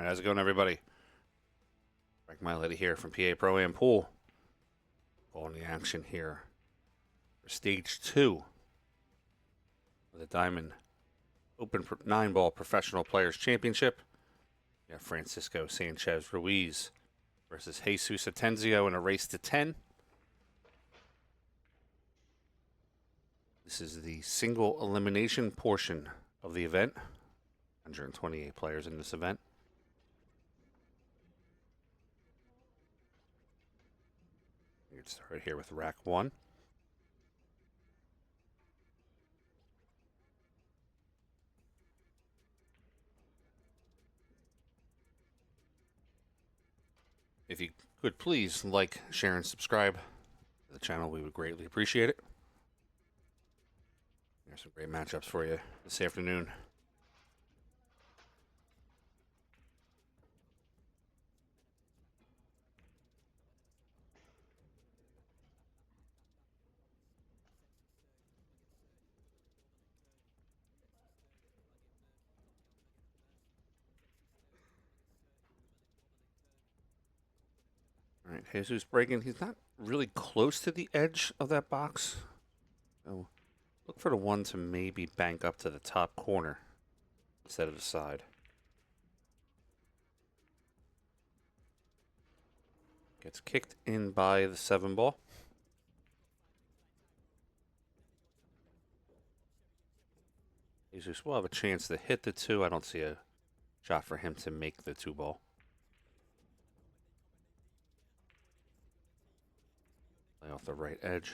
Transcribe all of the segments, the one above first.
Alright, how's it going, everybody? Frank Miley here from PA Pro Am Pool. All in the action here for Stage 2 of the Diamond Open Nineball Professional Players Championship. We have Francisco Sanchez Ruiz versus Jesus Atencio in a race to 10. This is the single elimination portion of the event. 128 players in this event. Get started here with rack 1. If you could please like, share, and subscribe to the channel, we would greatly appreciate it. There's some great matchups for you this afternoon. All right, Jesus breaking. He's not really close to the edge of that box. So look for the one to maybe bank up to the top corner instead of the side. Gets kicked in by the 7 ball. Jesus will have a chance to hit the 2. I don't see a shot for him to make the 2 ball. Play off the right edge.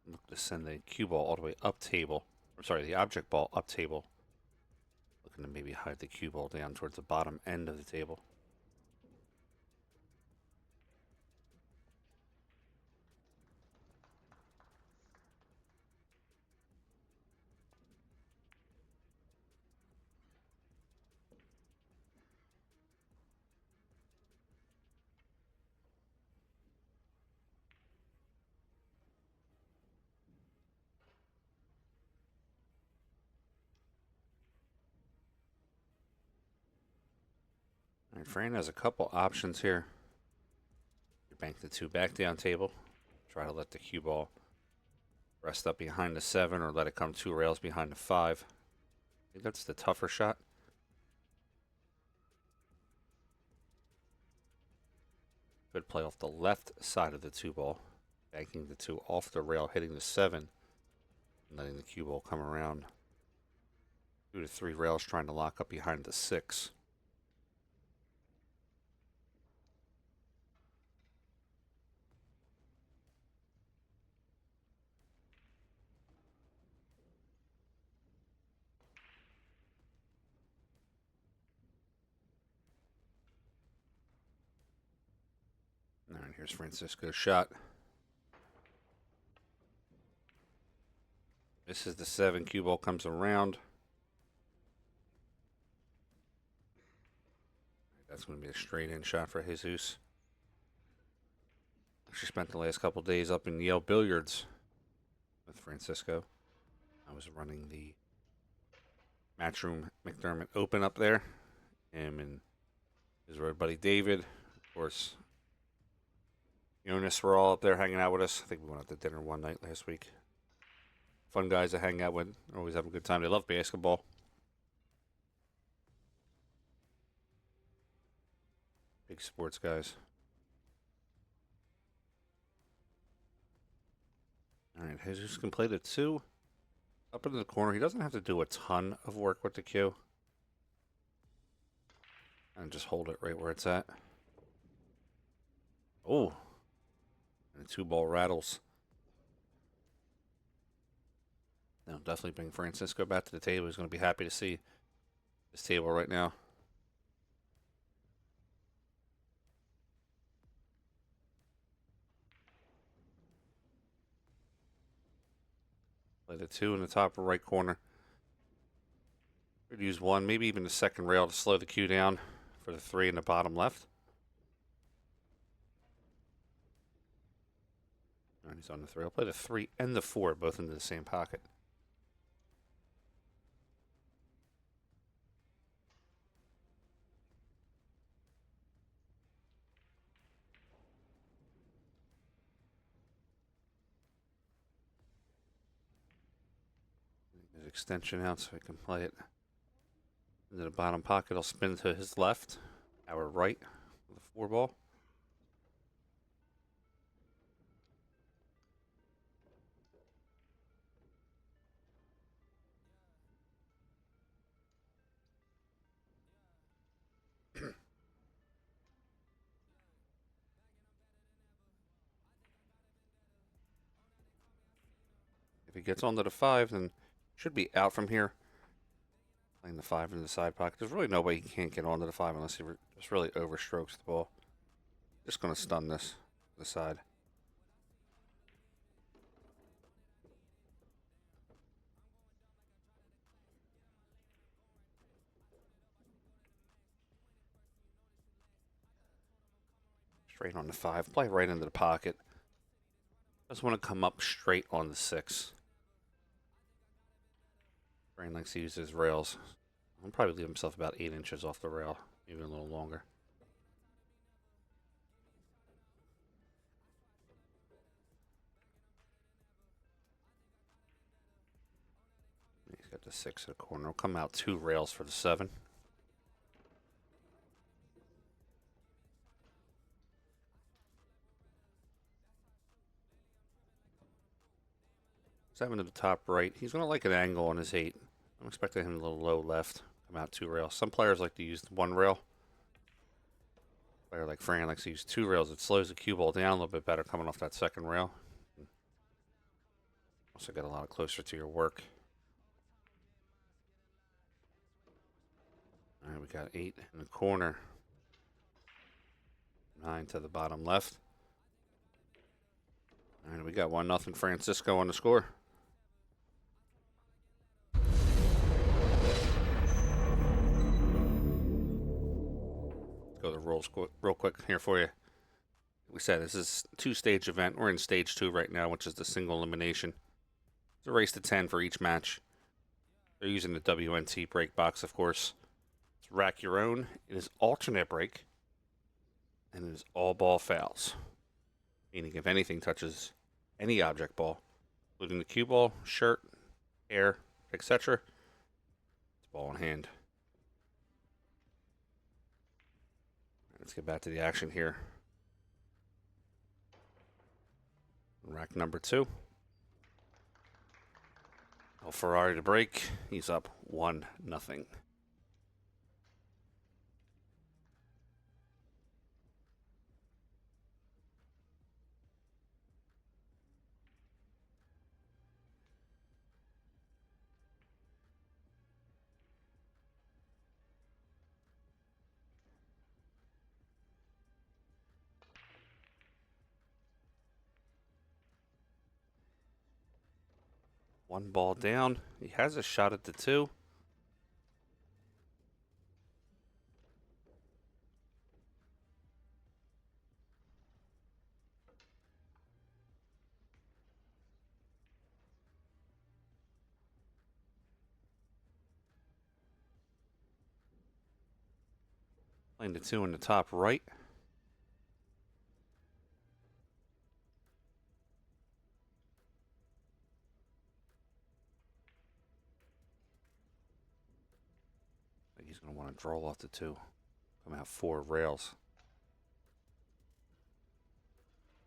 Look to send the cue ball all the way up table. I'm sorry, the object ball up table. Looking to maybe hide the cue ball down towards the bottom end of the table. All right, Fran has a couple options here. You bank the 2 back down table. Try to let the cue ball rest up behind the 7 or let it come 2 rails behind the 5. I think that's the tougher shot. Good play off the left side of the 2 ball. Banking the 2 off the rail, hitting the 7. And letting the cue ball come around 2 to 3 rails, trying to lock up behind the 6. All right, here's Francisco's shot. This is the 7. Cue ball comes around. That's going to be a straight in shot for Jesus. Actually spent the last couple days up in Yale Billiards with Francisco. I was running the Matchroom McDermott Open up there. Him and his road buddy David, of course. Jonas were all up there hanging out with us. I think we went out to dinner one night last week. Fun guys to hang out with. Always have a good time. They love basketball. Big sports guys. All right, Jesus can play the 2 up into the corner. He doesn't have to do a ton of work with the cue. And just hold it right where it's at. Oh. And the 2 ball rattles. Now, definitely bring Francisco back to the table. He's going to be happy to see this table right now. Play the 2 in the top right corner. Could use 1, maybe even the 2nd rail to slow the cue down for the 3 in the bottom left. And he's on the 3. I'll play the 3 and the 4 both into the same pocket. His extension out so I can play it into the bottom pocket. I'll spin to his left, our right, with the 4 ball. If he gets onto the 5, then should be out from here. Playing the 5 into the side pocket. There's really no way he can't get onto the 5 unless he just really overstrokes the ball. Just going to stun this to the side. Straight on the 5. Play right into the pocket. Just want to come up straight on the 6. Brain likes to use his rails. I'll probably leave himself about 8 inches off the rail, maybe a little longer. He's got the 6 in the corner. He'll come out 2 rails for the 7. 7 to the top right. He's going to like an angle on his 8. I'm expecting him a little low left. Come out 2 rails. Some players like to use 1 rail. A player like Fran likes to use 2 rails. It slows the cue ball down a little bit better coming off that 2nd rail. Also get a lot closer to your work. All right, we got 8 in the corner. 9 to the bottom left. All right, we got 1-0 Francisco on the score. Let's go to the rules real quick here for you. We said this is a 2-stage event. We're in stage 2 right now, which is the single elimination. It's a race to 10 for each match. They're using the WNT break box, of course. It's rack your own. It is alternate break. And it is all ball fouls. Meaning if anything touches any object ball, including the cue ball, shirt, hair, etc., it's ball in hand. Let's get back to the action here. Rack number 2. El Ferrari to break. He's up 1-0. One ball down. He has a shot at the 2. Playing the 2 in the top right. He's going to want to draw off the 2. Come out 4 rails.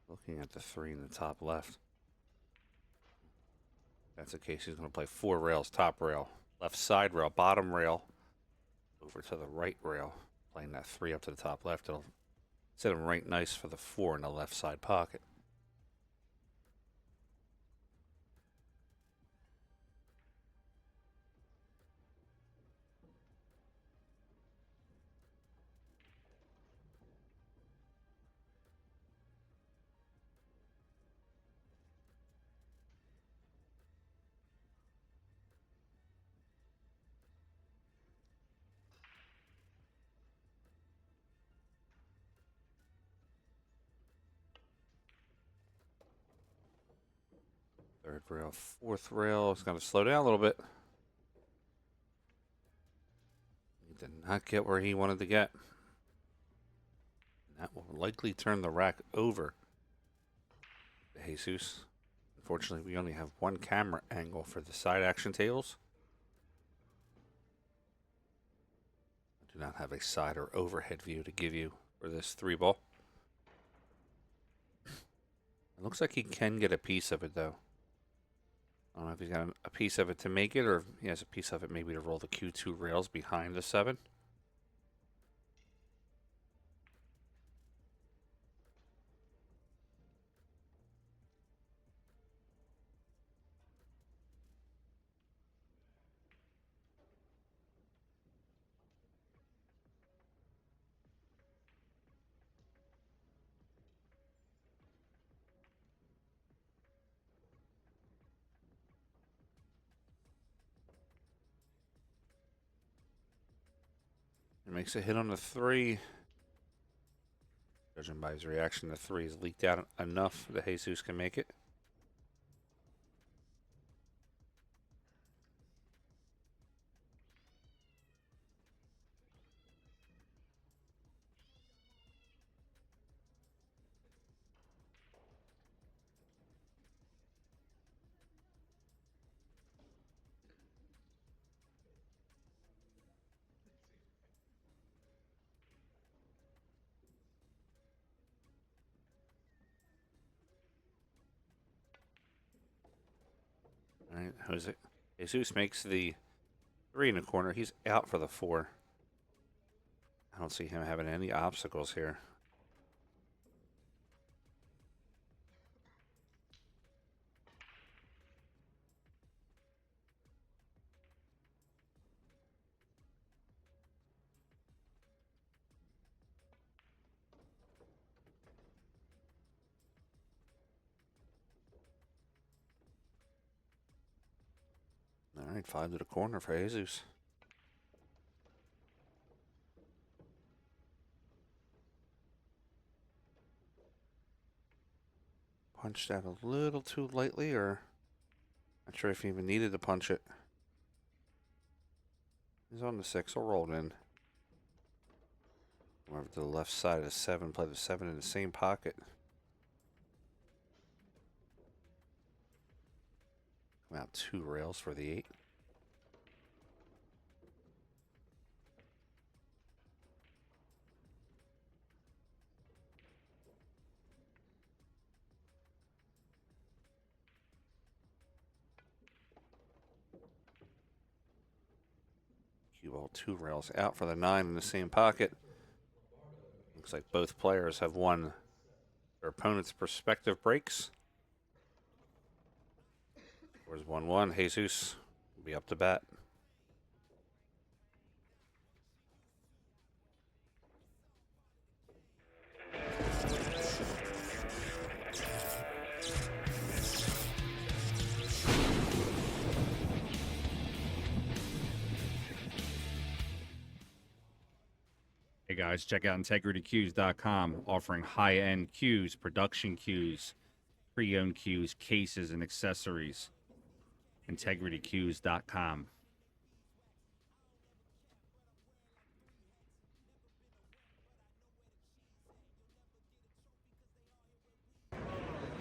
Looking at the 3 in the top left. If that's the case, he's going to play 4 rails, top rail, left side rail, bottom rail, over to the right rail. Playing that 3 up to the top left. It'll set him right nice for the 4 in the left side pocket. Third rail, fourth rail. It's going to slow down a little bit. He did not get where he wanted to get. And that will likely turn the rack over to Jesus. Unfortunately, we only have one camera angle for the side action tables. I do not have a side or overhead view to give you for this 3-ball. It looks like he can get a piece of it, though. I don't know if he's got a piece of it to make it, or if he has a piece of it maybe to roll the Q2 rails behind the 7. He makes a hit on the 3. Judging by his reaction, the 3 is leaked out enough that Jesus can make it. All right, Jose. Jesus makes the 3 in the corner. He's out for the 4. I don't see him having any obstacles here. All right, 5 to the corner for Jesus. Punched that a little too lightly, or not sure if he even needed to punch it. He's on the 6, will roll it in. Come over to the left side of the 7, play the 7 in the same pocket. Come out 2 rails for the 8. Cue ball 2 rails out for the 9 in the same pocket. Looks like both players have won their opponent's prospective breaks. Scores 1-1. Jesus will be up to bat. Hey guys, check out integritycues.com, offering high-end cues, production cues, pre-owned cues, cases, and accessories. integritycues.com.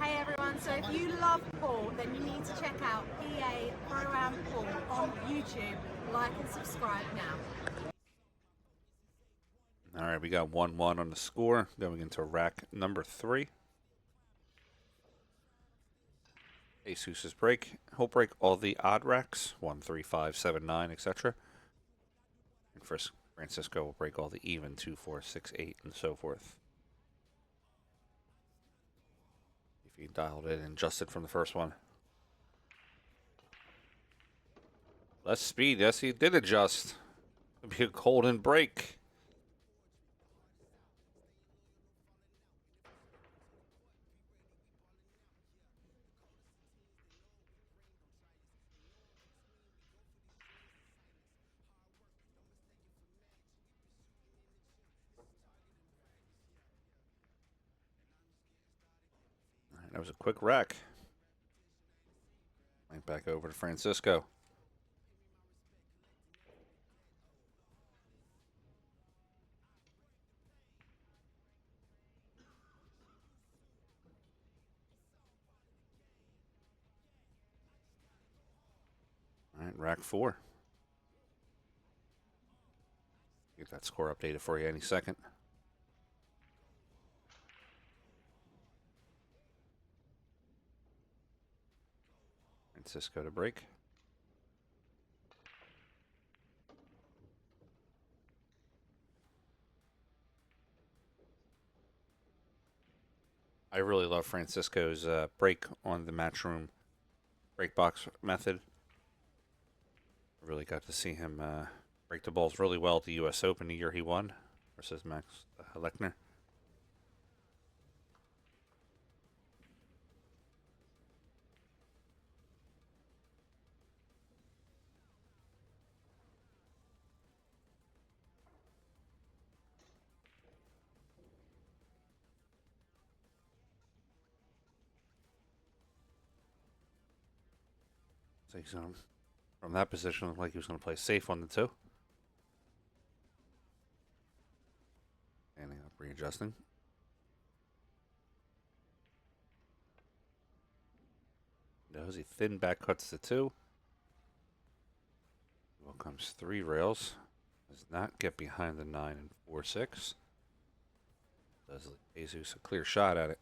Hey everyone, so if you love pool, then you need to check out PA Pro-Am Pool on YouTube. Like and subscribe now. All right, we got 1-1 on the score going into rack number 3. Jesus' break. He'll break all the odd racks 1, 3, 5, 7, 9, etc. And first, Francisco will break all the even 2, 4, 6, 8, and so forth. If he dialed it and adjusted from the first one. Less speed. Yes, he did adjust. It'll be a golden break. That was a quick rack. Right back over to Francisco. All right, rack 4. Get that score updated for you any second. Francisco to break. I really love Francisco's break on the Matchroom break box method. I really got to see him break the balls really well at the U.S. Open the year he won versus Max Lechner. So he's going from that position, looked like he was going to play safe on the 2. Standing up, readjusting. Knows he thin back cuts the 2. Well, comes 3 rails. Does not get behind the 9 and 4-6. Does Jesus a clear shot at it.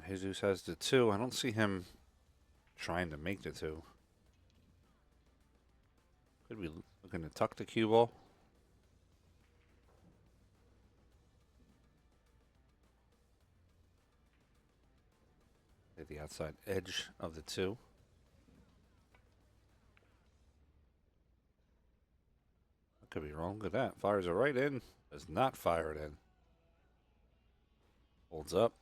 Jesus has the 2. I don't see him trying to make the 2. Could be looking to tuck the cue ball. Hit the outside edge of the 2. I could be wrong with that. Fires it right in. Does not fire it in. Holds up.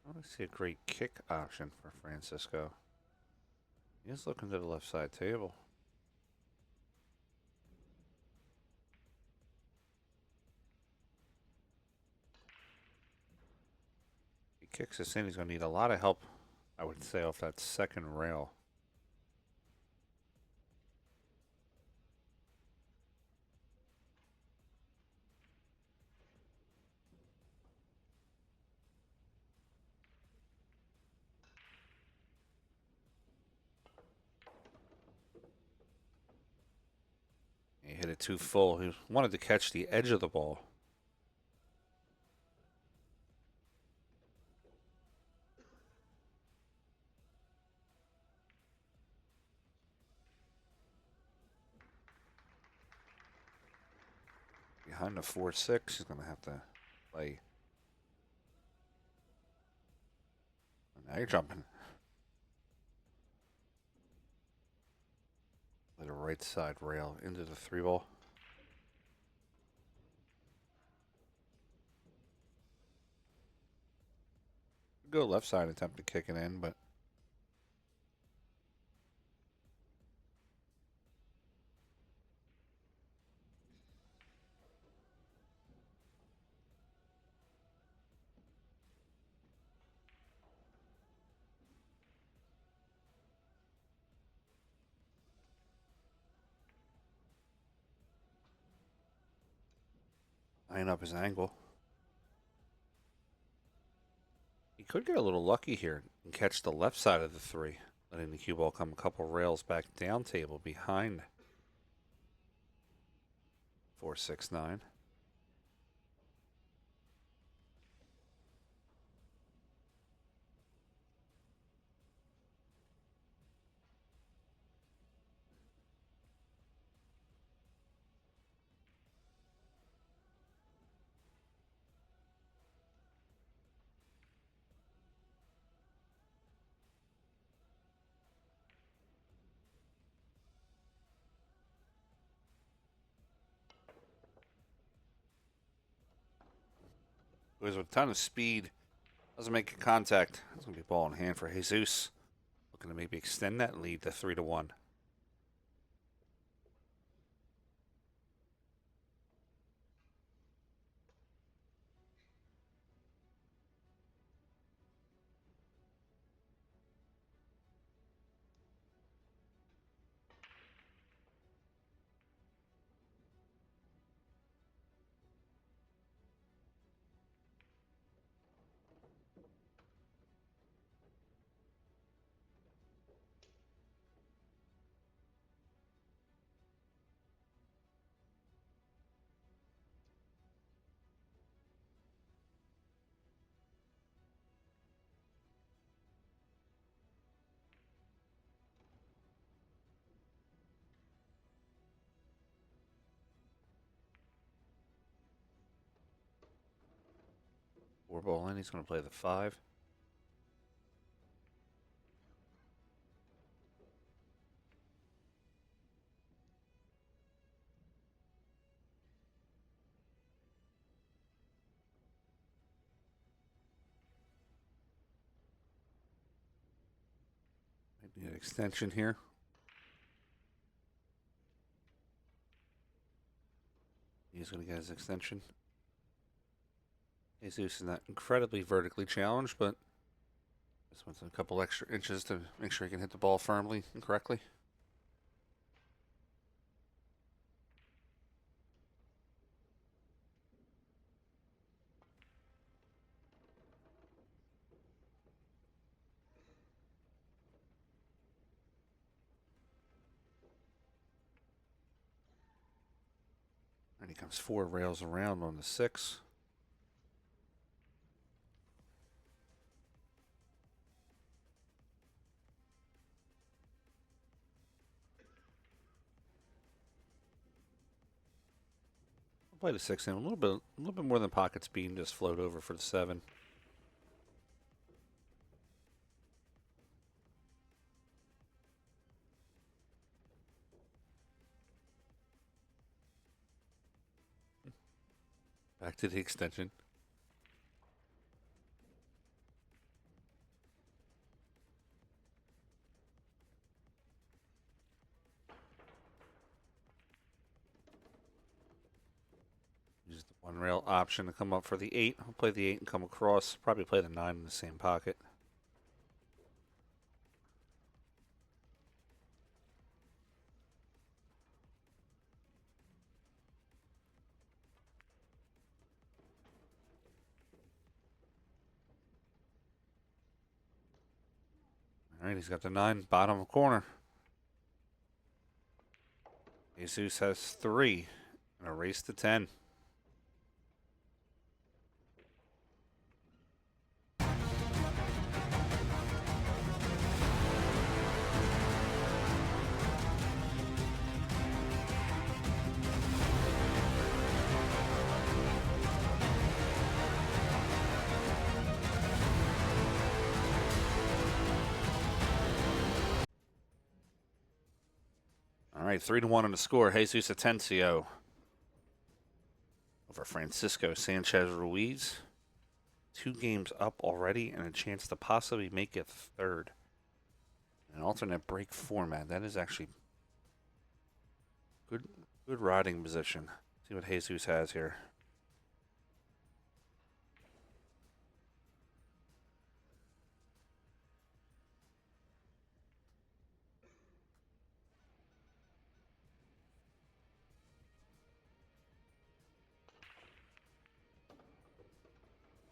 I want to see a great kick option for Francisco. He is looking to the left side table. He kicks this in. He's going to need a lot of help, I would say, off that second rail. He hit it too full. He wanted to catch the edge of the ball. Behind the 4-6, he's going to have to play. Now you're jumping. Little right side rail into the 3 ball. Go left side, attempt to kick it in, but line up his angle. He could get a little lucky here and catch the left side of the 3, letting the cue ball come a couple rails back down table behind 4-6-9. Goes with a ton of speed. Doesn't make contact. It's going to be ball in hand for Jesus. Looking to maybe extend that lead to 3-1. Four ball in. He's going to play the 5. Maybe an extension here. He's going to get his extension. Jesus is not incredibly vertically challenged, but this one's a couple extra inches to make sure he can hit the ball firmly and correctly. And he comes 4 rails around on the 6. Play the 6 in a little bit more than pocket speed and just float over for the 7. Back to the extension. Use the 1 rail option to come up for the 8. I'll play the 8 and come across. Probably play the 9 in the same pocket. All right, he's got the 9, bottom corner. Jesus has 3 and a race to 10. All right, 3-1 on the score. Jesus Atencio over Francisco Sanchez Ruiz. 2 games up already and a chance to possibly make it 3rd. An alternate break format. That is actually good riding position. See what Jesus has here.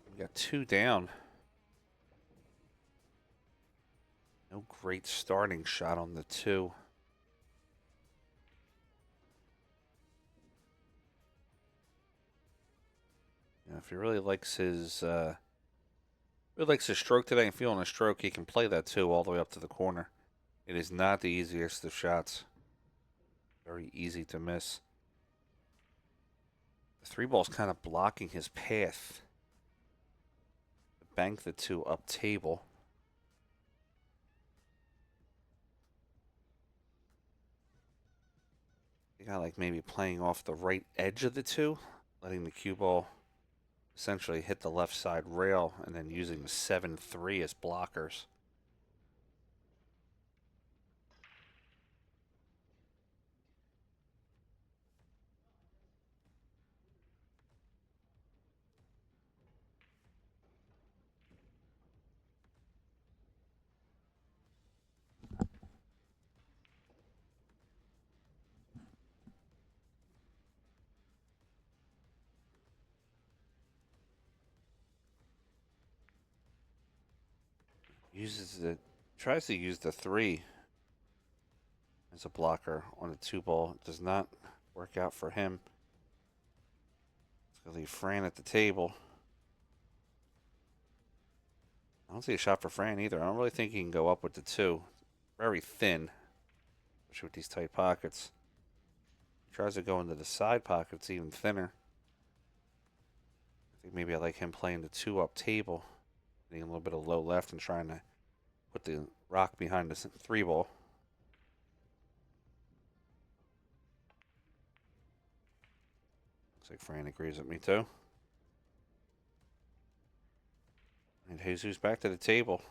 We got 2 down. No great starting shot on the 2. If he really likes his stroke today and feeling a stroke, he can play that 2 all the way up to the corner. It is not the easiest of shots. Very easy to miss. The 3 ball's kind of blocking his path. Bank the 2 up table. You got like maybe playing off the right edge of the 2, letting the cue ball essentially hit the left side rail and then using the 7-3 as blockers. Tries to use the 3 as a blocker on the 2 ball. It does not work out for him. It's going to leave Fran at the table. I don't see a shot for Fran either. I don't really think he can go up with the 2. Very thin, especially with these tight pockets. He tries to go into the side pocket. It's even thinner. I think maybe I like him playing the 2 up table. Getting a little bit of low left and trying to put the rock behind the 3 ball. Looks like Fran agrees with me too. And Jesus back to the table.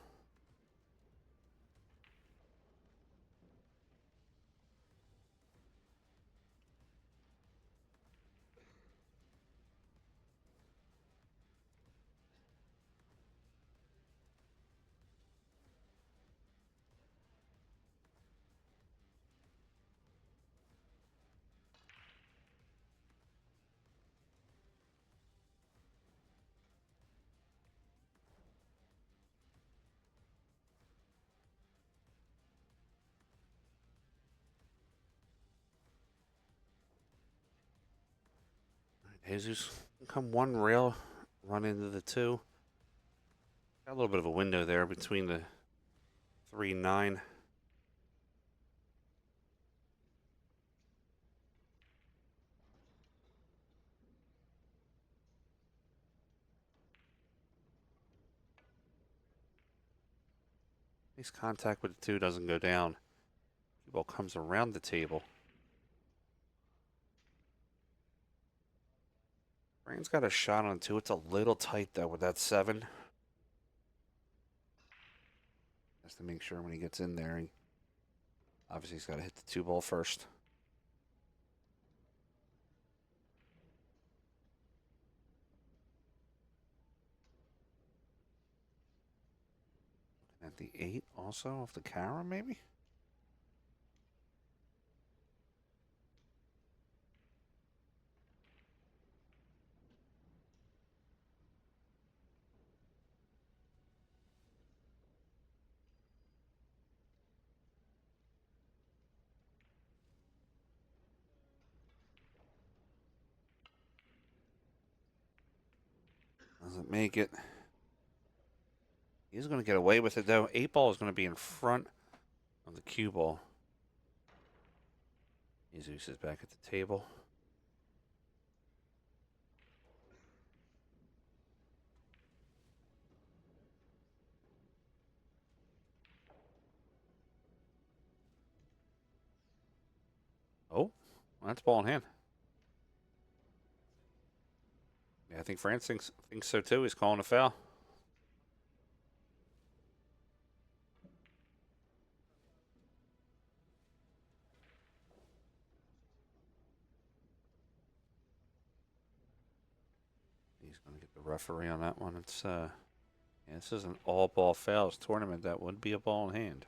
Jesus come one rail, run into the 2. Got a little bit of a window there between the 3-9. Nice contact with the 2, doesn't go down. The ball comes around the table. Fran's got a shot on 2. It's a little tight though with that 7. Has to make sure when he gets in there, obviously he's got to hit the 2 ball first. At the 8 also off the camera maybe? Doesn't make it. He's going to get away with it, though. 8 ball is going to be in front of the cue ball. Jesus is back at the table. Oh, well, that's ball in hand. Yeah, I think France thinks so too. He's calling a foul. He's going to get the referee on that one. It's yeah, this is an all-ball fouls tournament. That would be a ball in hand.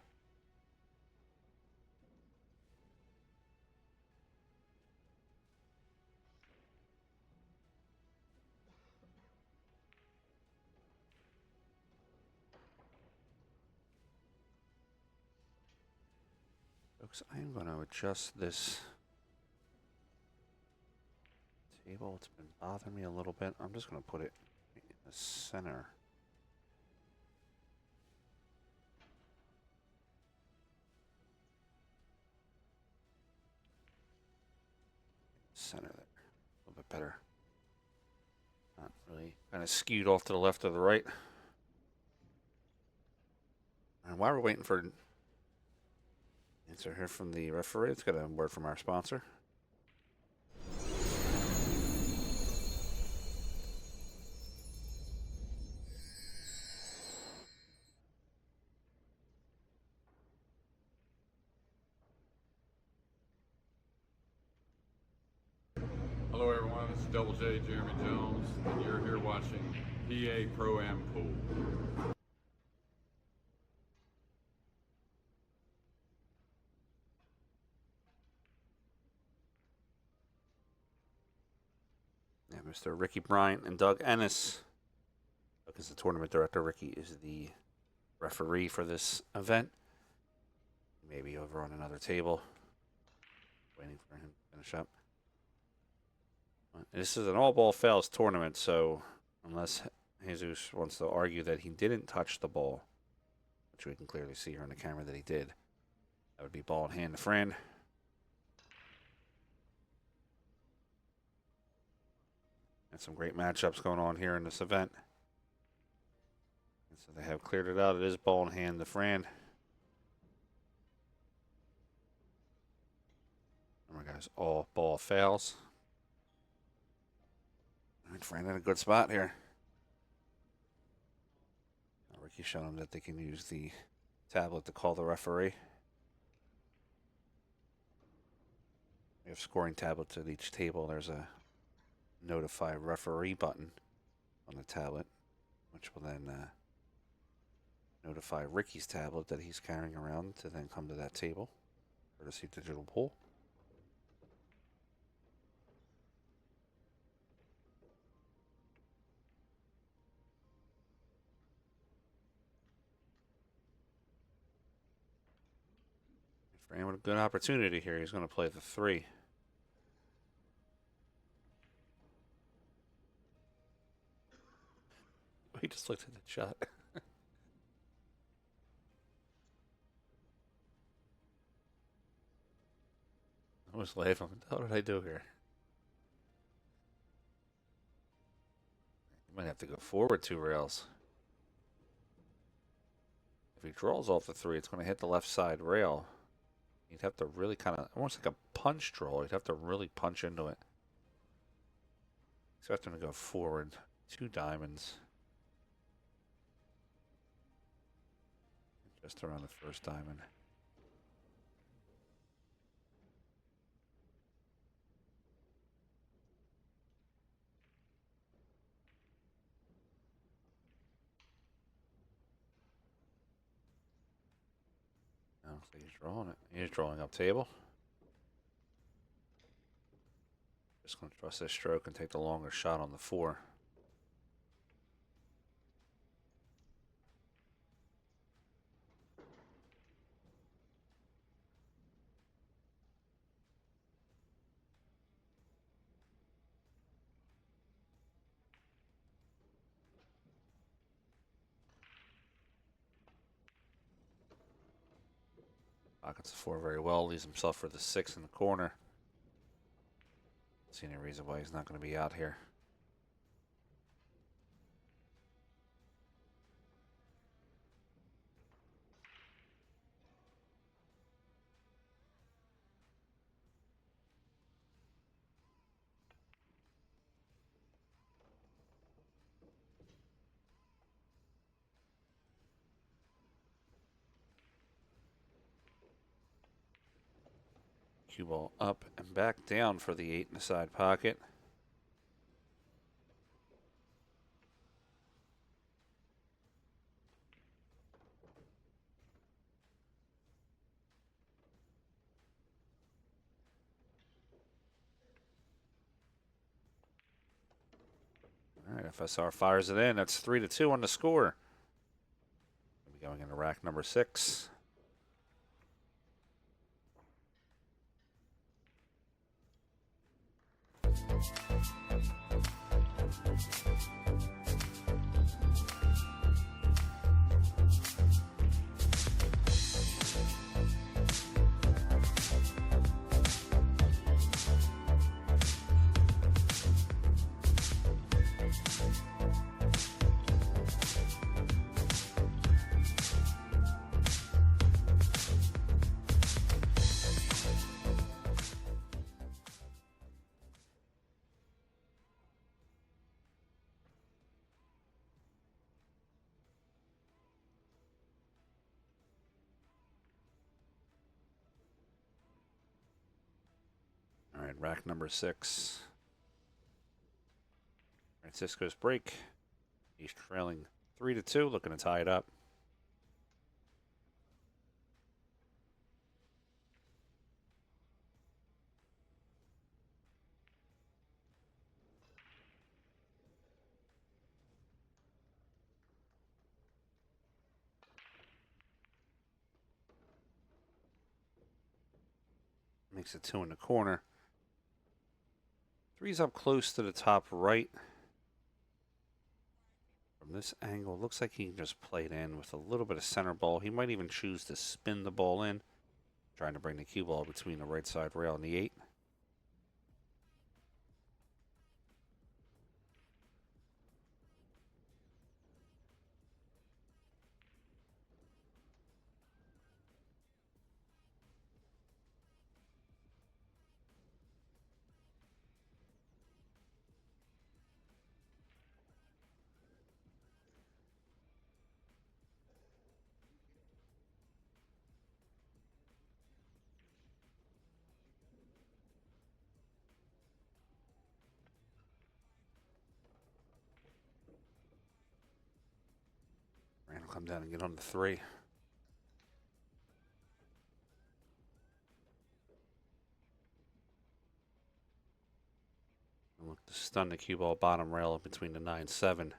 Folks, I am going to adjust this table. It's been bothering me a little bit. I'm just going to put it in the center. Center there. A little bit better. Not really. Kind of skewed off to the left or the right. And while we're waiting for an answer here from the referee, let's get a word from our sponsor. Hello everyone, this is Double J, Jeremy Jones, and you're here watching PA Pro-Am Pool. Yeah, Mr. Ricky Bryant and Doug Ennis. Doug is the tournament director. Ricky is the referee for this event. Maybe over on another table. Waiting for him to finish up. This is an all-ball fails tournament, so unless Jesus wants to argue that he didn't touch the ball, which we can clearly see here on the camera that he did, that would be ball in hand to Fran. And some great matchups going on here in this event. And so they have cleared it out. It is ball in hand to Fran. Remember, guys, all ball fails. All right, Fran in a good spot here. Ricky showing them that they can use the tablet to call the referee. We have scoring tablets at each table. There's a notify referee button on the tablet, which will then notify Ricky's tablet that he's carrying around to then come to that table, courtesy Digital Pool. Fran with a good opportunity here. He's going to play the 3. He just looked at the shot. I was laughing. What did I do here? He might have to go forward 2 rails. If he draws off the 3, it's going to hit the left side rail. You'd have to really kind of, almost like a punch draw. You'd have to really punch into it. Expect him to go forward 2 diamonds. Just around the first diamond. I don't think he's drawing it. He's drawing up table. Just going to trust this stroke and take the longer shot on the 4. Pockets the 4 very well. Leaves himself for the 6 in the corner. See any reason why he's not going to be out here. Cue ball up and back down for the 8 in the side pocket. All right, FSR fires it in. That's 3-2 on the score. We'll be going into rack number 6. All right, rack number 6. Francisco's break. He's trailing 3-2, looking to tie it up. Makes it 2 in the corner. 3's up close to the top right. From this angle, looks like he can just play it in with a little bit of center ball. He might even choose to spin the ball in, trying to bring the cue ball between the right side rail and the 8. Rand will come down and get on the 3. And look to stun the cue ball bottom rail between the 9-7.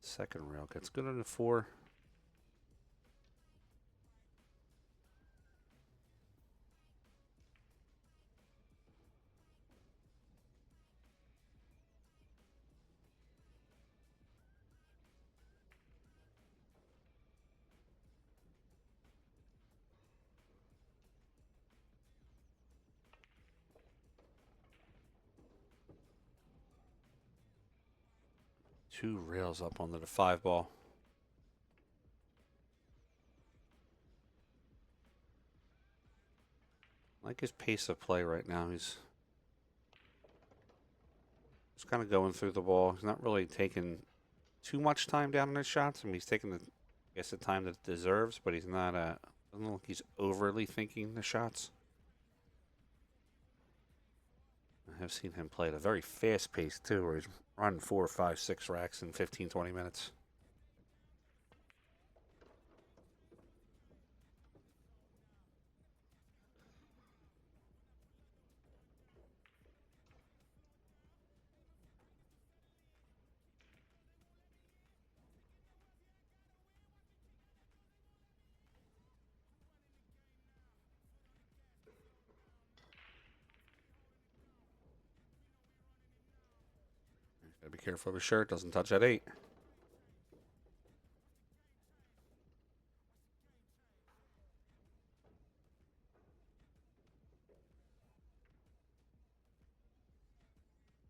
Second rail gets good on the 4. Two rails up onto the 5 ball. I like his pace of play right now. He's kind of going through the ball. He's not really taking too much time down on his shots. I mean, he's taking the, I guess, the time that it deserves, but he's not. Doesn't look like he's overly thinking the shots. I have seen him play at a very fast pace too, where he's running 4, 5, 6 racks in 15, 20 minutes. Gotta be careful of his shirt, doesn't touch that 8.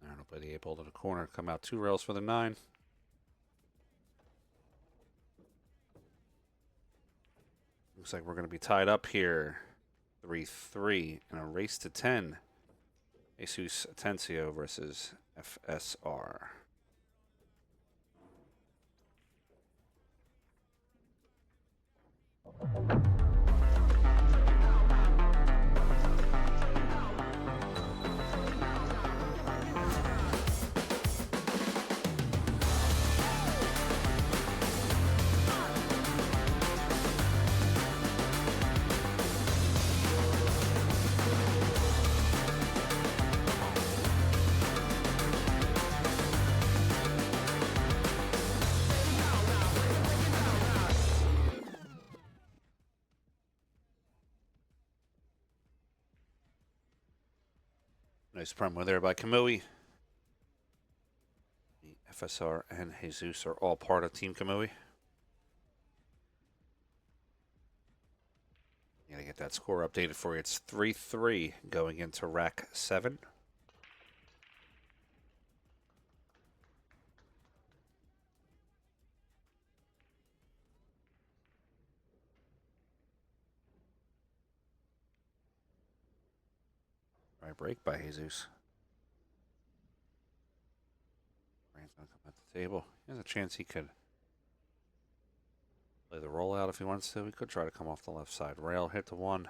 Aaron will play the 8 ball to the corner, come out 2 rails for the 9. Looks like we're going to be tied up here. 3-3 in a race to 10. Jesus Atencio versus FSR. Nice promo there by Kamui. The FSR and Jesus are all part of Team Kamui. Gotta get that score updated for you. It's 3-3 going into rack 7. Right break by Jesus. Rand's gonna come at the table. He has a chance he could Play the rollout if he wants to. We could try to come off the left side. Rail, hit the 1.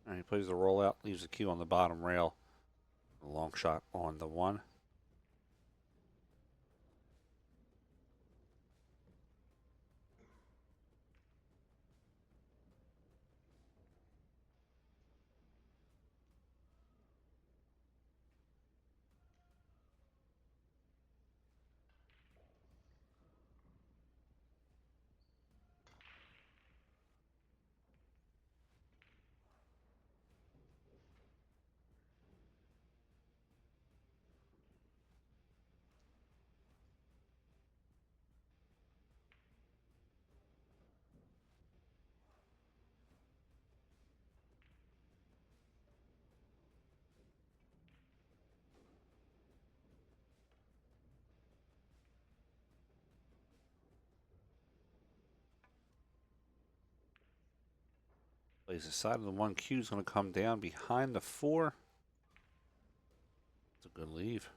And he plays the rollout, leaves the cue on the bottom rail. A long shot on the 1. Plays the side of the 1 cue is going to come down behind the 4. It's a good leave.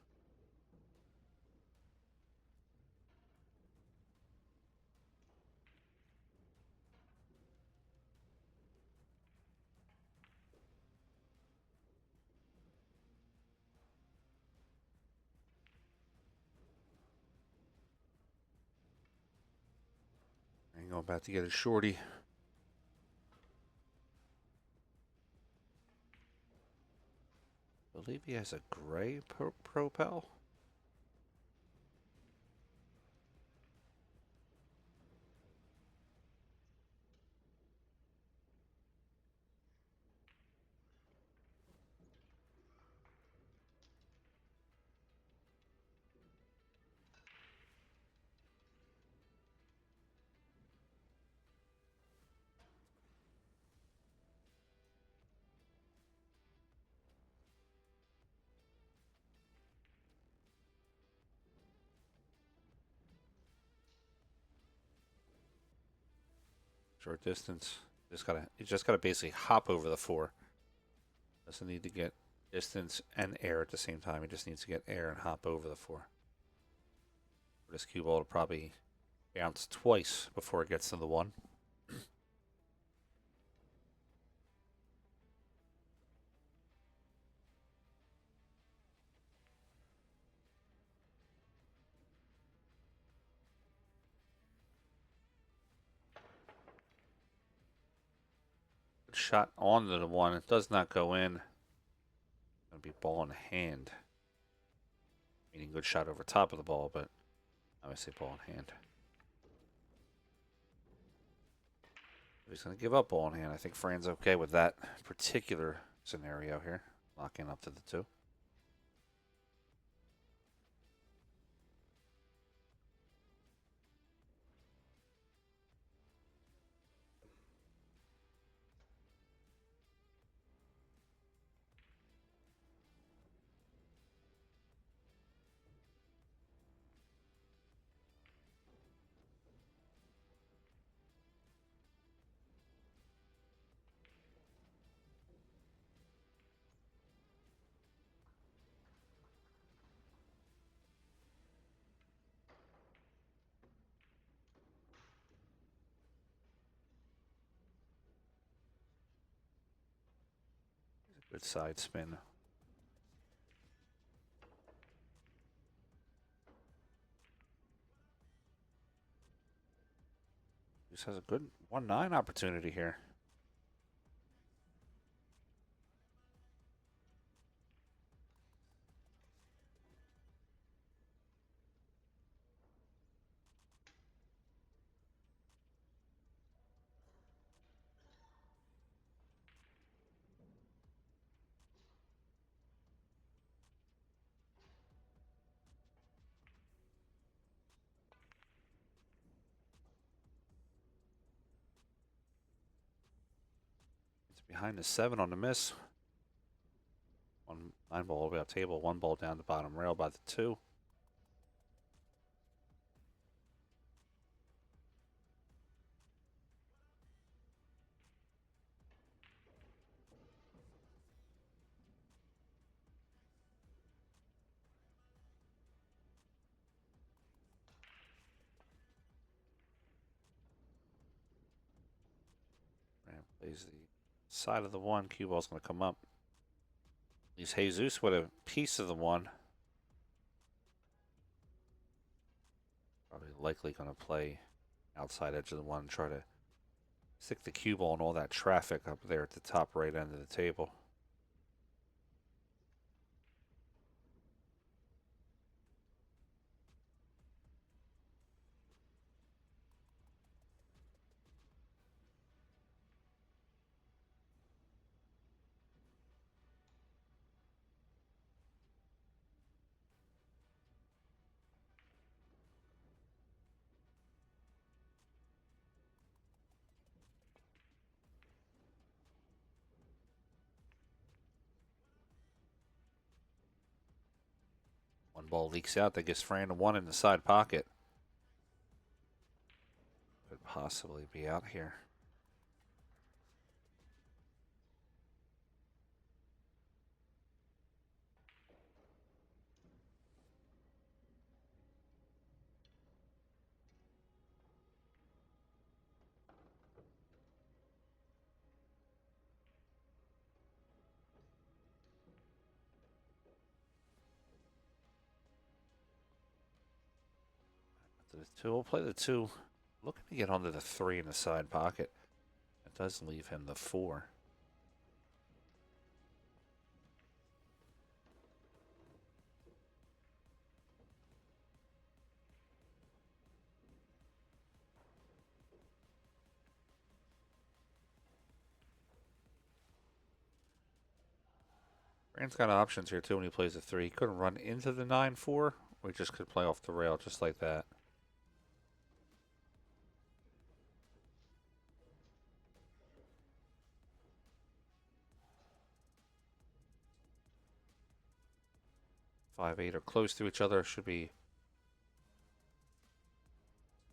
And going back to get a shorty. I believe he has a gray propel. Short distance. You just gotta basically hop over the 4. Doesn't need to get distance and air at the same time. He just needs to get air and hop over the 4. This cue ball will probably bounce twice before it gets to the 1. Good shot onto the 1. It does not go in. Gonna be ball in hand. Meaning good shot over top of the ball, but obviously ball in hand. He's going to give up ball in hand. I think Fran's okay with that particular scenario here. Locking up to the 2. Good side spin. This has a good 1-9 opportunity here. behind the 7 on the miss. 9 ball all the way up table, 1 ball down the bottom rail by the 2. Plays the side of the 1. Cue ball's going to come up. Leaves Jesus with a piece of the 1. Probably likely going to play outside edge of the 1 and try to stick the cue ball and all that traffic up there at the top right end of the table. One ball leaks out. That gives Fran a 1 in the side pocket. Could possibly be out here. The 2, we'll play the 2. Looking to get onto the 3 in the side pocket. It does leave him the 4. Fran's got options here too when he plays the 3. He couldn't run into the 9-4, or he just could play off the rail just like that. Five, 8 are close to each other. Should be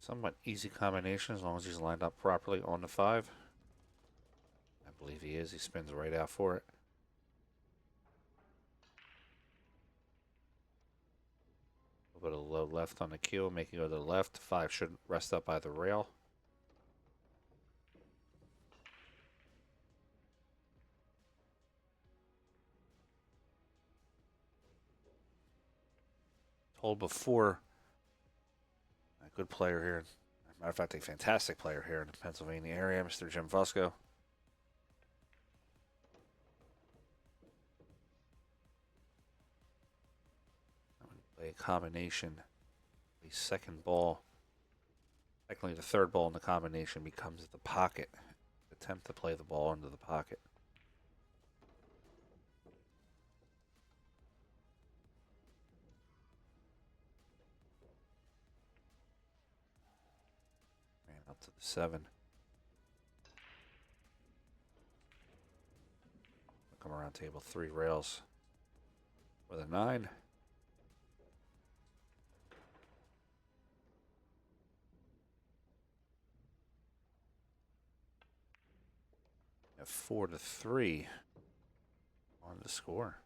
somewhat easy combination as long as he's lined up properly on the 5. I believe he is. He spins right out for it. A little bit of low left on the cue, making it go to the left. 5 should rest up by the rail. Told before, a good player here. As a matter of fact, a fantastic player here in the Pennsylvania area, Mr. Jim Fusco. I'm going to play a combination. The second ball, technically the 3rd ball in the combination, becomes the pocket. Attempt to play the ball into the pocket. Up to the 7. Come around table 3 rails with a 9. A 4-3 on the score.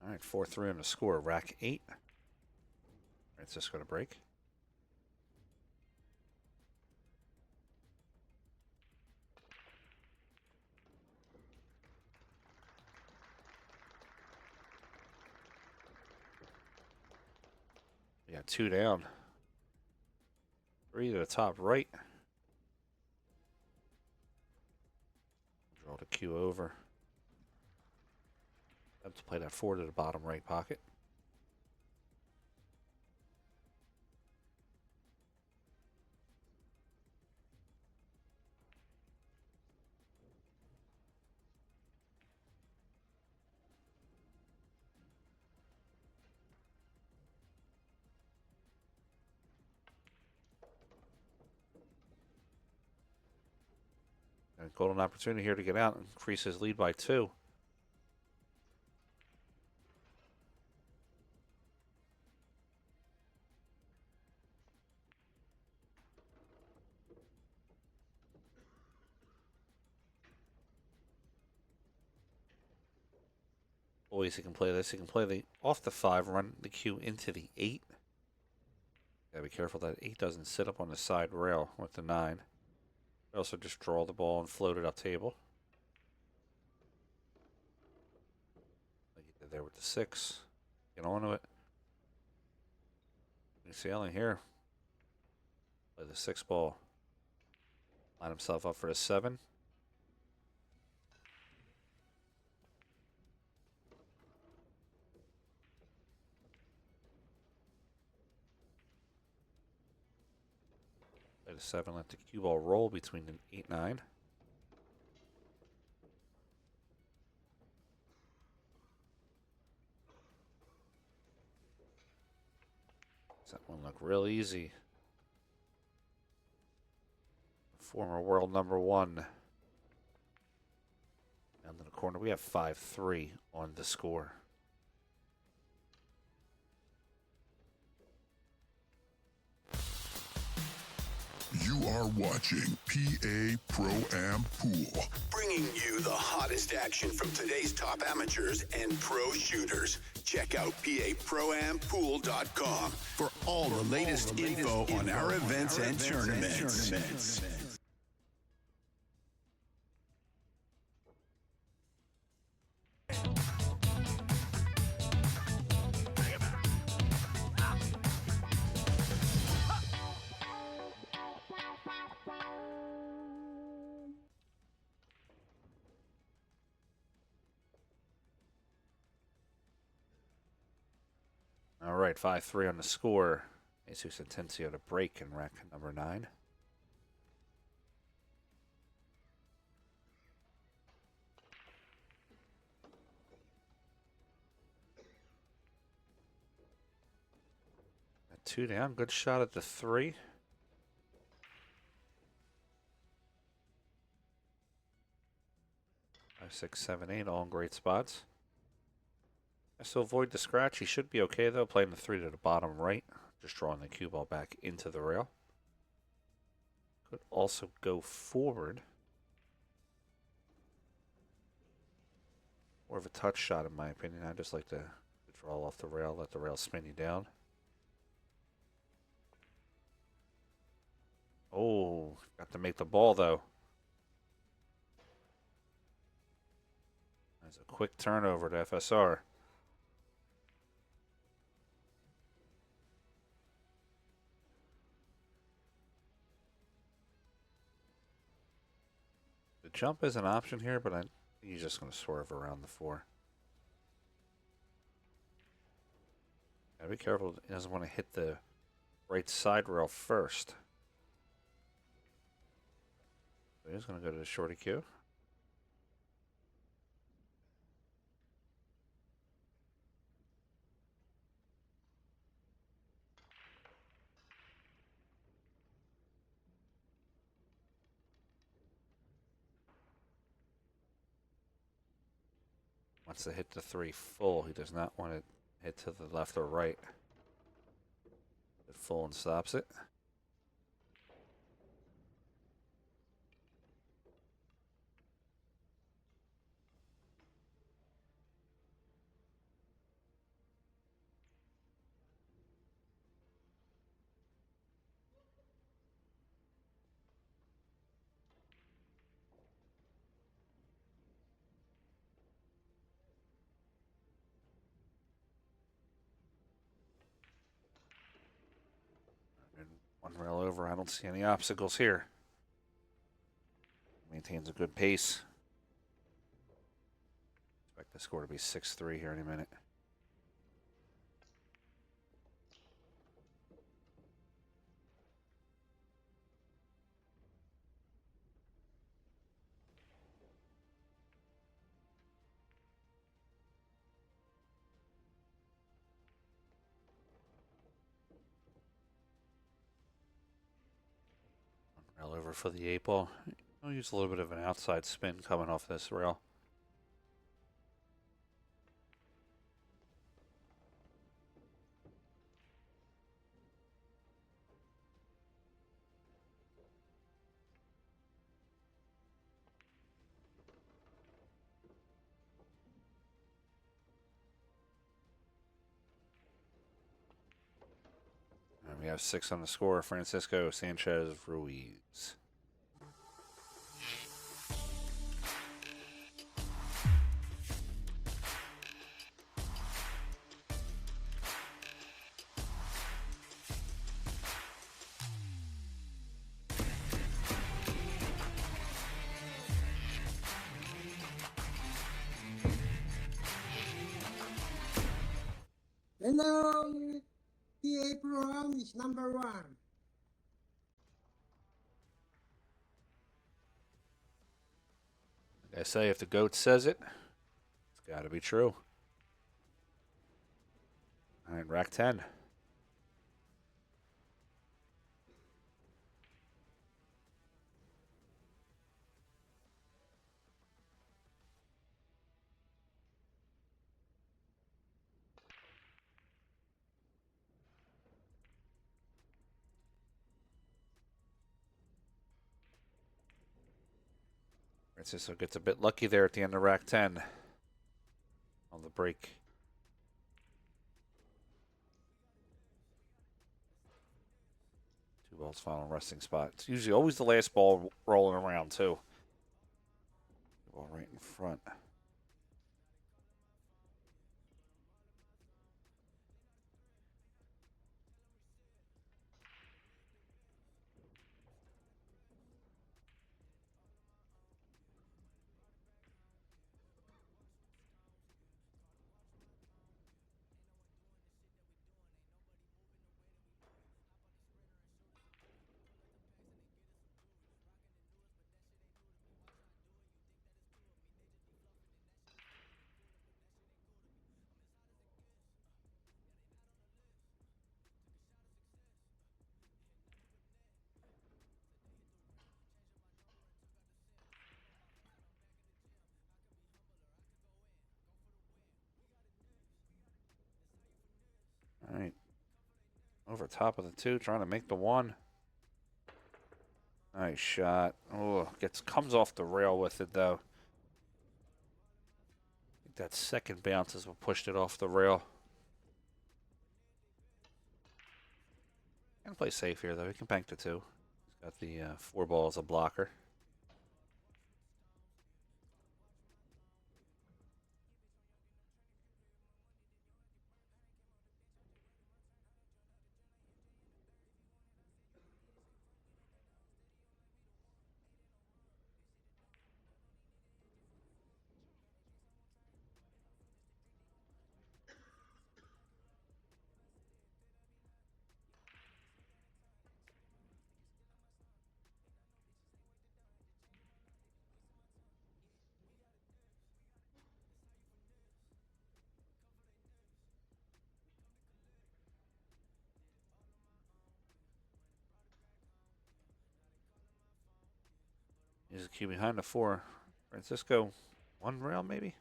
All right, 4-3 on the score. Rack 8. Francisco to break. We got 2 down. 3 to the top right. Draw the cue over. Have to play that 4 to the bottom right pocket. And golden opportunity here to get out and increase his lead by 2. Boys, he can play this. He can play the off the 5, run the cue into the 8. Gotta be careful that 8 doesn't sit up on the side rail with the 9. Also just draw the ball and float it up table. Like he did there with the 6. Get onto it. You see Allen here. Play the 6 ball. Line himself up for the 7. Play the 7, let the cue ball roll between the 8-9. Does that one look real easy? Former world number 1. Down to the corner, we have 5-3 on the score. You are watching PA Pro-Am Pool. Bringing you the hottest action from today's top amateurs and pro shooters. Check out paproampool.com for all the latest info on our events and tournaments. All right, 5-3 on the score. Jesus Atencio to break in rack number 9. Got 2 down. Good shot at the 3. Five, 6, 7, 8, all in great spots. Has to avoid the scratch. He should be okay, though. Playing the 3 to the bottom right. Just drawing the cue ball back into the rail. Could also go forward. More of a touch shot, in my opinion. I just like to draw off the rail, let the rail spin you down. Oh, got to make the ball, though. That's a quick turnover to FSR. The jump is an option here, but I think he's just going to swerve around the 4. Gotta be careful. He doesn't want to hit the right side rail first. So he's going to go to the shorty cue. Wants to hit the 3 full. He does not want to hit to the left or right. It full and stops it. One rail over. I don't see any obstacles here. Maintains a good pace. Expect the score to be 6-3 here in a minute. Rail over for the 8-ball. I'll use a little bit of an outside spin coming off this rail. And we have 6 on the score. Francisco, Sanchez, Ruiz. And now, PA program is number 1. Like I say, if the GOAT says it, it's got to be true. All right, rack 10. Francisco gets a bit lucky there at the end of rack 10 on the break. Two balls, final resting spot. It's usually always the last ball rolling around, too. Ball right in front. All right. Over top of the 2, trying to make the 1. Nice shot. Oh, comes off the rail with it, though. I think that second bounce is what pushed it off the rail. Gonna play safe here, though. He can bank the 2. He's got the 4 ball as a blocker. He's a cue behind the 4. Francisco, 1 rail maybe?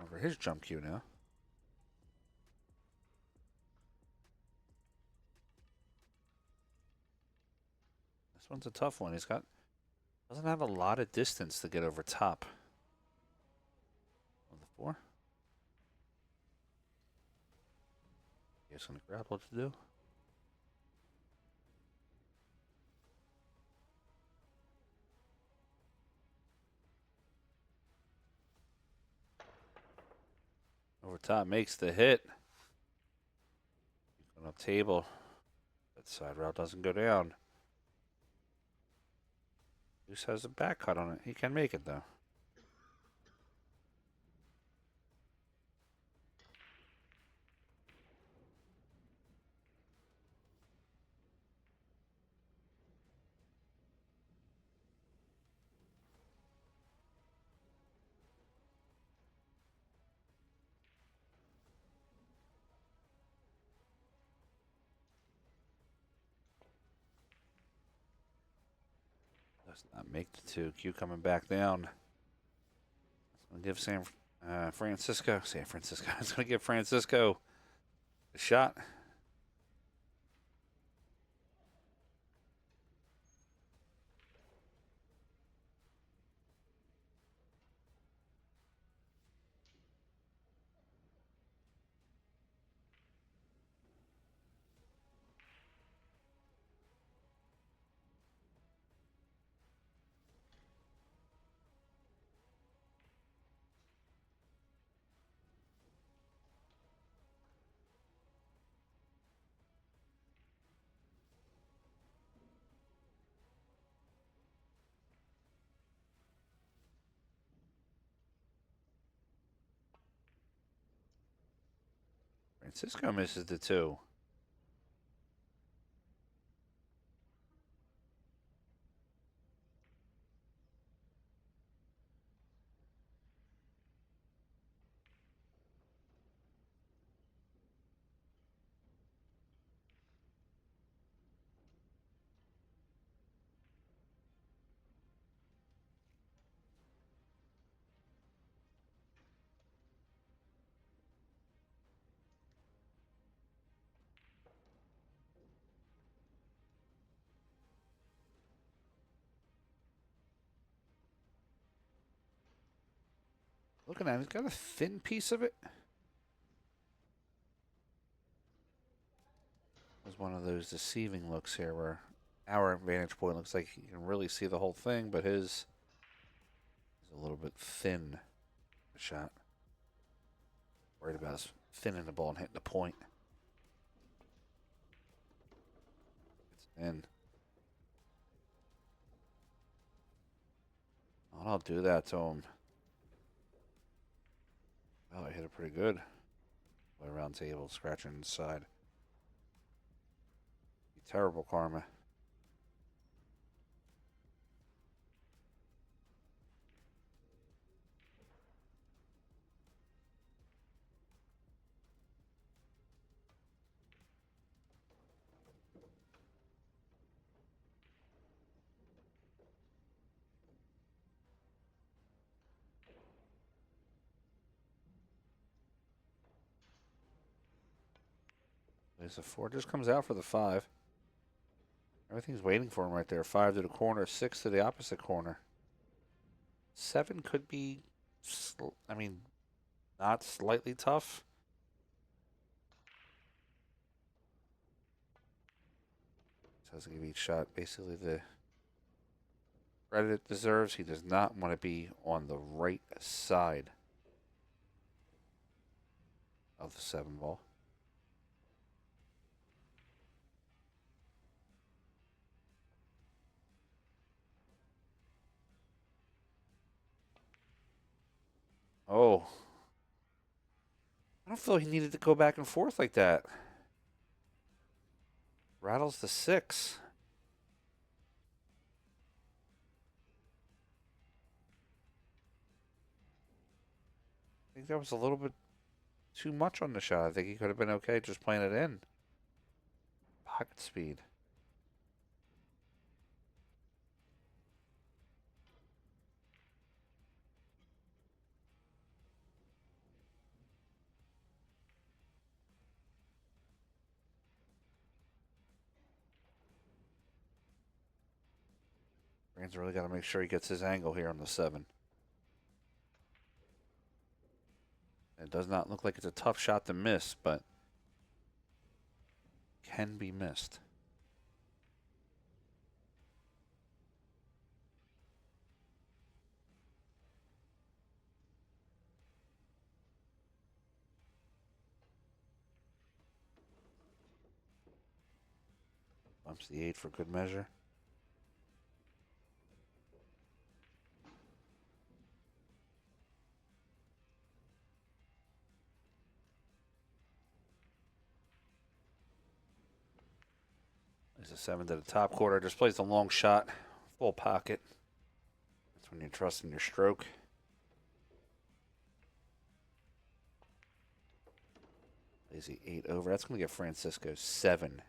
Over his jump cue now. This one's a tough one. Doesn't have a lot of distance to get over top. On the 4. He's gonna grab what to do. Over top makes the hit. On a table. That side route doesn't go down. Deuce has a back cut on it. He can make it though. Does not make the two. Q coming back down. It's going to give San Francisco. It's going to give Francisco a shot. Francisco misses the two. Looking at him, he's got a thin piece of it. There's one of those deceiving looks here where our vantage point looks like you can really see the whole thing, but his is a little bit thin shot. Worried about us thinning the ball and hitting the point. It's in. Oh, I'll do that to him. Oh, I hit it pretty good. Way around table, scratching inside. Terrible karma. There's a 4, just comes out for the 5. Everything's waiting for him right there. 5 to the corner, 6 to the opposite corner. 7 could be, not slightly tough. So has to give each shot basically the credit it deserves. He does not want to be on the right side of the 7 ball. Oh. I don't feel he needed to go back and forth like that. Rattles the 6. I think that was a little bit too much on the shot. I think he could have been okay just playing it in. Pocket speed. Rand's really got to make sure he gets his angle here on the 7. It does not look like it's a tough shot to miss, but can be missed. Bumps the 8 for good measure. There's a 7 to the top quarter. Just plays the long shot. Full pocket. That's when you trust in your stroke. Plays the 8 over. That's going to get Francisco 7.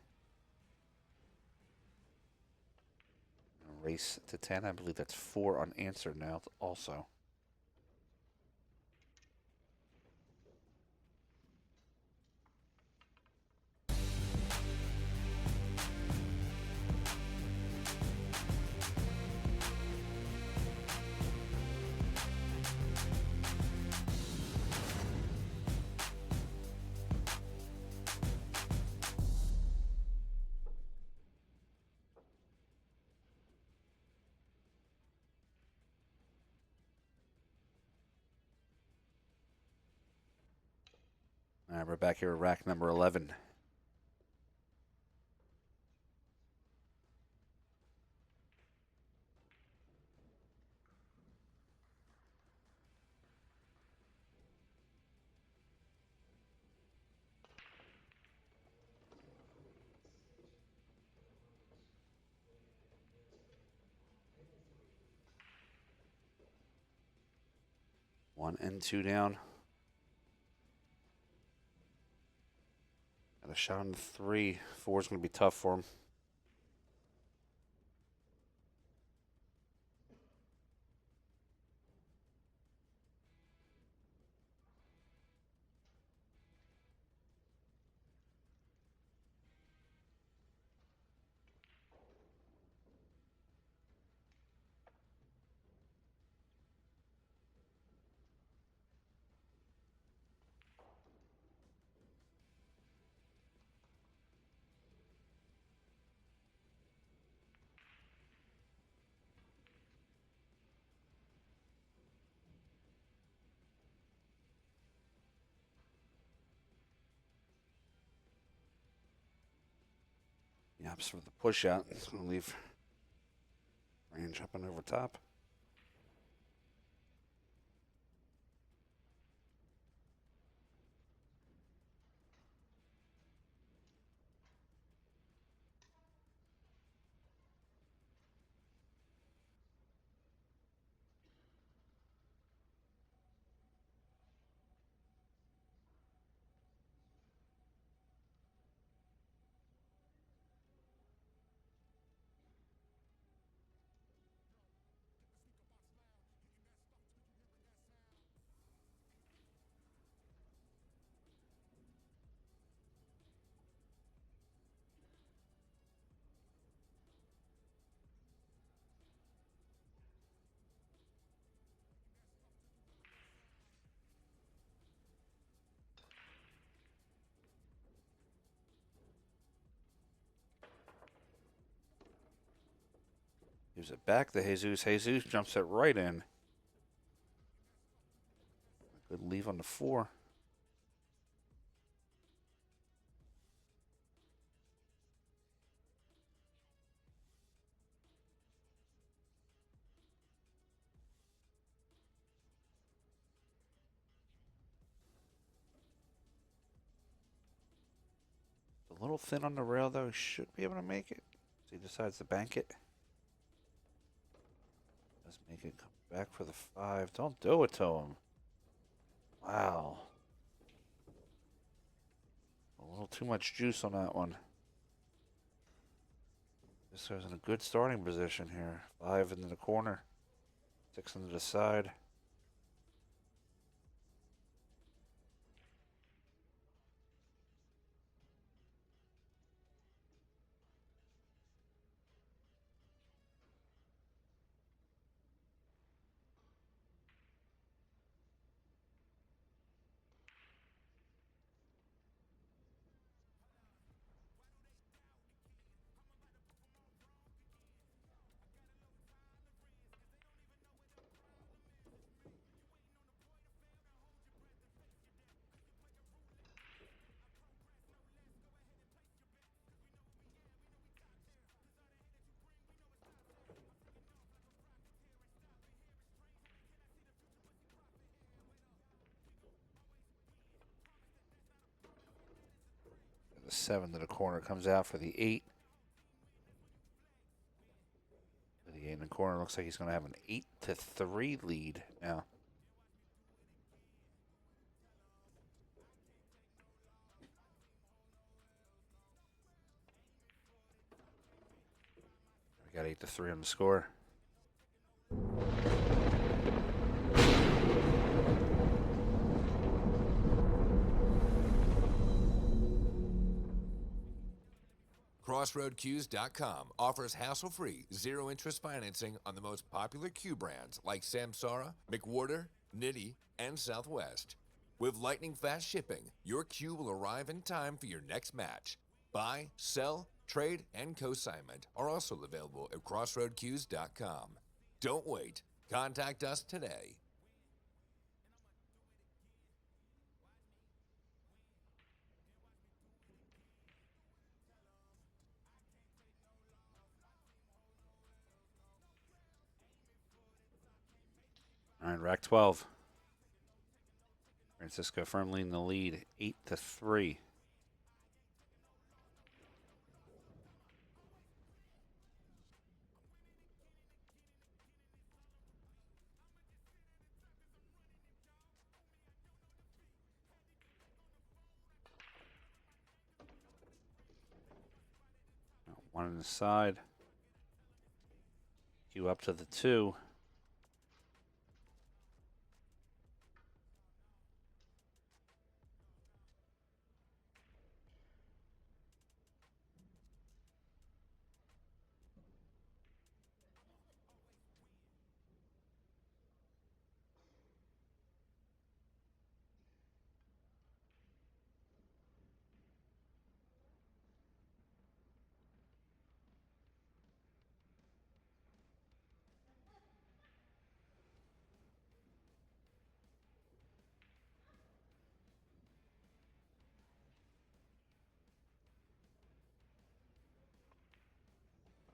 Race to 10. I believe that's 4 unanswered now also. All right, we're back here at rack number 11. One and 2 down. Got a shot on 3. 4 is going to be tough for him. Yaps for the push out. It's going to leave range up and over top. Gives it back to Jesus. Jesus jumps it right in. Good leave on the 4. A little thin on the rail, though. He should be able to make it. So he decides to bank it. Does make it come back for the 5. Don't do it to him. Wow. A little too much juice on that one. This guy's in a good starting position here. 5 into the corner. 6 into the side. the 7 to the corner. Comes out for the 8. For the 8 in the corner. Looks like he's going to have an 8-3 lead now. We got 8-3 on the score. CrossroadCues.com offers hassle-free, zero-interest financing on the most popular cue brands like Samsara, McWhorter, Nitty, and Southwest. With lightning-fast shipping, your cue will arrive in time for your next match. Buy, sell, trade, and consignment are also available at CrossroadCues.com. Don't wait. Contact us today. All right, rack 12. Francisco firmly in the lead, 8-3. One on the side. Cue up to the 2.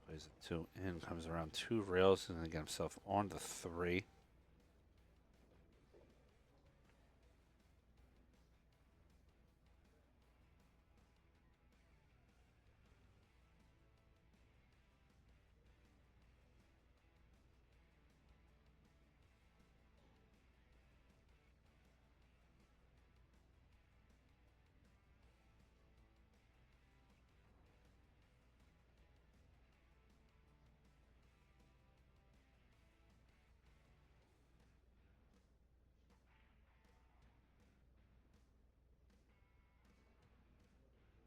Plays a 2 in, comes around 2 rails, and then get himself on the 3.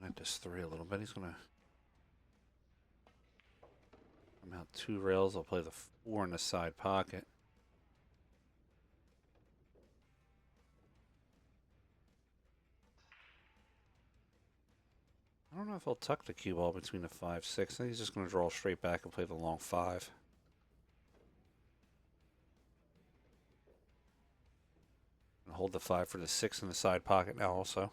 At this 3 a little bit. He's going to come out 2 rails. I'll play the 4 in the side pocket. I don't know if he'll tuck the cue ball between the 5, 6. I think he's just going to draw straight back and play the long 5. And hold the 5 for the 6 in the side pocket now also.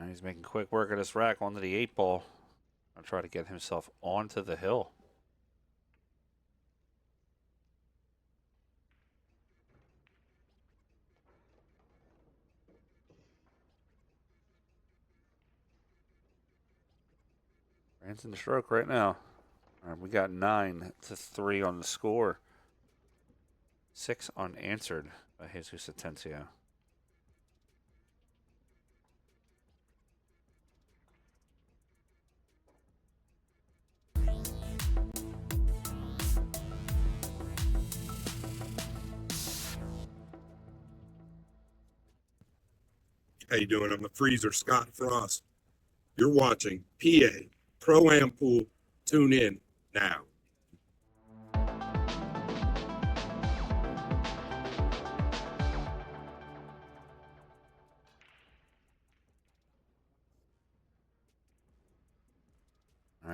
He's making quick work of this rack onto the 8 ball. I'll try to get himself onto the hill. Rand's in the stroke right now. All right, we got 9-3 on the score. 6 unanswered by Jesus Atencio. How you doing? I'm the Freezer, Scott Frost. You're watching PA Pro-Am Pool. Tune in now.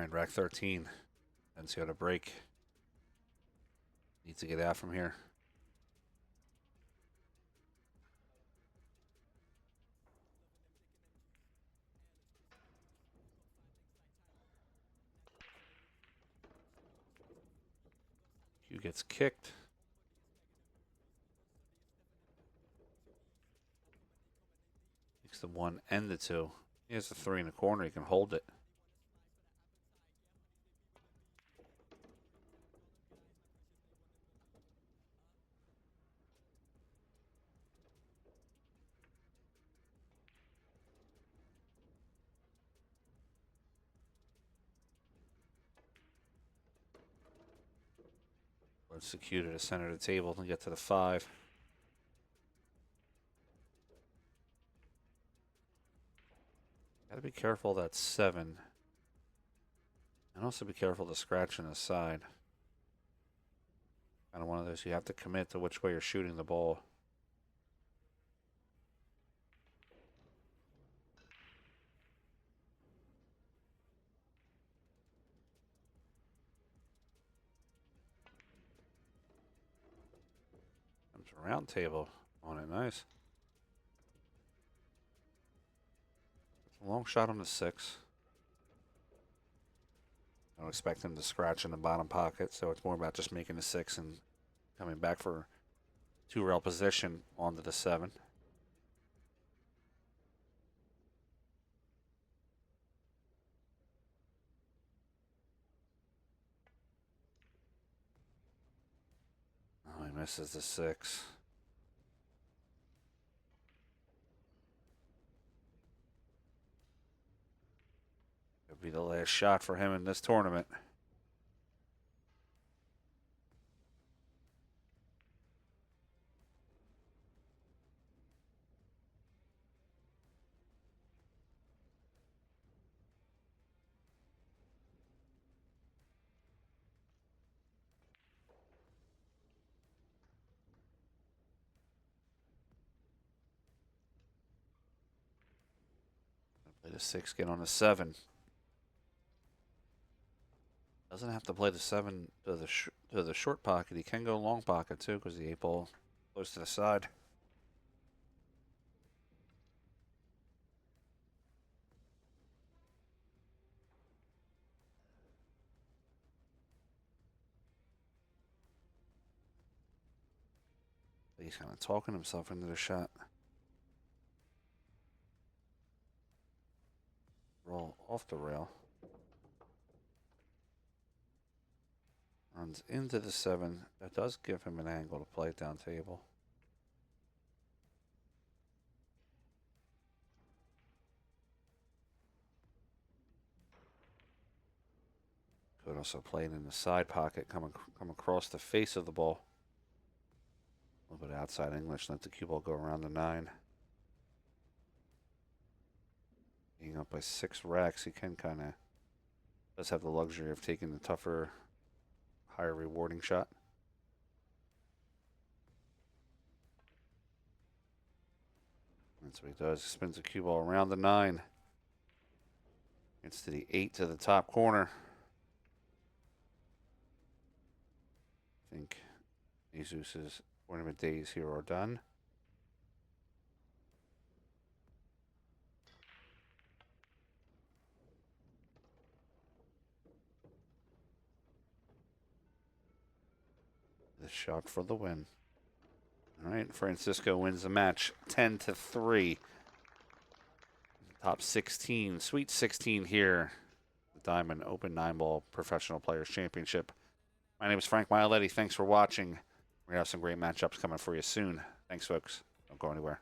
Behind rack 13. Atencio to break. Needs to get out from here. Cue gets kicked. Takes the 1 and the 2. He has the 3 in the corner. He can hold it. Let's secure to the center of the table and get to the 5. Gotta be careful of that 7. And also be careful of the scratch on the side. Kind of one of those you have to commit to which way you're shooting the ball. Comes a round table on it, nice. A long shot on the 6. I don't expect him to scratch in the bottom pocket, so it's more about just making the 6 and coming back for 2-rail position onto the 7. Oh, he misses the 6. Could be the last shot for him in this tournament. Play the 6, get on the 7. Doesn't have to play the 7 to the short pocket. He can go long pocket too, because the 8 ball close to the side. He's kind of talking himself into the shot. Roll off the rail. Runs into the 7. That does give him an angle to play it down table. Could also play it in the side pocket, come across the face of the ball. A little bit outside English, let the cue ball go around the 9. Being up by 6 racks, he can kind of does have the luxury of taking the tougher, higher rewarding shot. That's what he does. He spins the cue ball around the 9. Gets to the 8 to the top corner. I think Jesus' tournament days here are done. The shot for the win. All right, Francisco wins the match 10-3. Top 16, Sweet 16 here. The Diamond Open 9-Ball Professional Players Championship. My name is Frank Miletti. Thanks for watching. We're going to have some great matchups coming for you soon. Thanks, folks. Don't go anywhere.